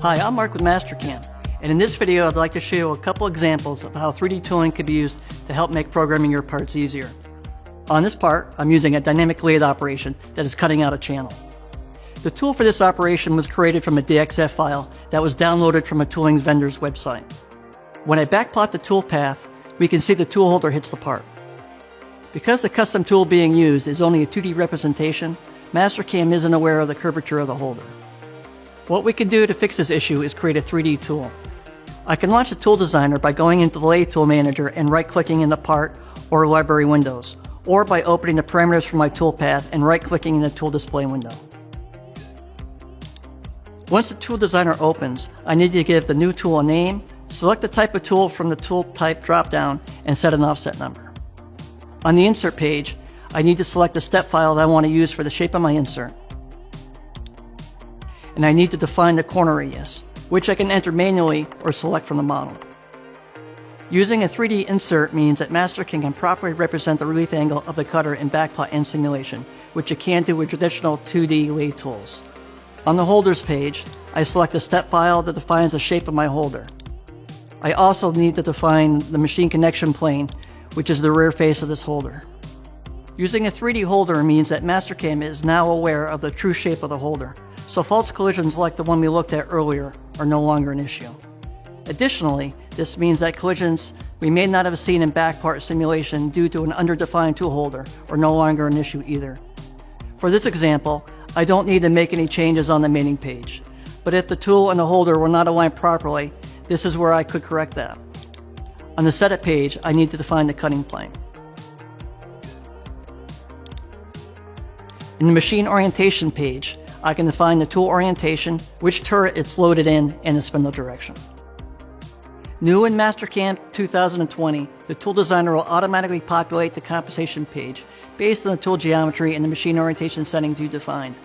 Hi, I'm Mark with MasterCAM, and in this video I'd like to show you a couple examples of how 3D tooling could be used to help make programming your parts easier. On this part, I'm using a dynamic lathe operation that is cutting out a channel. The tool for this operation was created from a DXF file that was downloaded from a tooling vendor's website. When I backplot the tool path, we can see the tool holder hits the part. Because the custom tool being used is only a 2D representation, MasterCAM isn't aware of the curvature of the holder. What we can do to fix this issue is create a 3D tool. I can launch the tool designer by going into the Lathe Tool Manager and right-clicking in the part or library windows, or by opening the parameters for my tool path and right-clicking in the tool display window. Once the tool designer opens, I need to give the new tool a name, select the type of tool from the tool type dropdown, and set an offset number. On the insert page, I need to select the step file that I want to use for the shape of my insert. And I need to define the corner radius, which I can enter manually or select from the model. Using a 3D insert means that MasterCAM can properly represent the relief angle of the cutter in backplot and simulation, which you can't do with traditional 2D lathe tools. On the holders page, I select the step file that defines the shape of my holder. I also need to define the machine connection plane, which is the rear face of this holder. Using a 3D holder means that MasterCAM is now aware of the true shape of the holder, so false collisions like the one we looked at earlier are no longer an issue. Additionally, this means that collisions we may not have seen in backpart simulation due to an underdefined tool holder are no longer an issue either. For this example, I don't need to make any changes on the mating page, but if the tool and the holder were not aligned properly, this is where I could correct that. On the setup page, I need to define the cutting plane. In the machine orientation page, I can define the tool orientation, which turret it's loaded in, and the spindle direction. New in MasterCAM 2020, the tool designer will automatically populate the compensation page based on the tool geometry and the machine orientation settings you defined.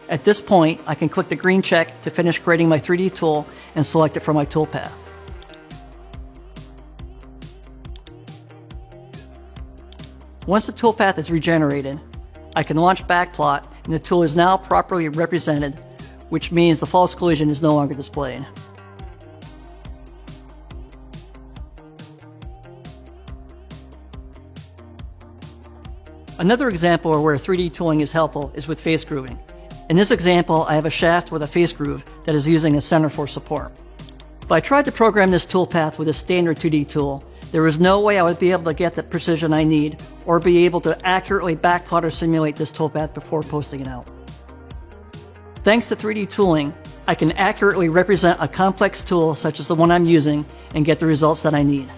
At this point, I can click the green check to finish creating my 3D tool and select it from my tool path. Once the tool path is regenerated, I can launch backplot and the tool is now properly represented, which means the false collision is no longer displayed. Another example of where 3D tooling is helpful is with face grooving. In this example, I have a shaft with a face groove that is using a center for support. If I tried to program this tool path with a standard 2D tool, there is no way I would be able to get the precision I need or be able to accurately backplot or simulate this toolpath before posting it out. Thanks to 3D tooling, I can accurately represent a complex tool such as the one I'm using and get the results that I need.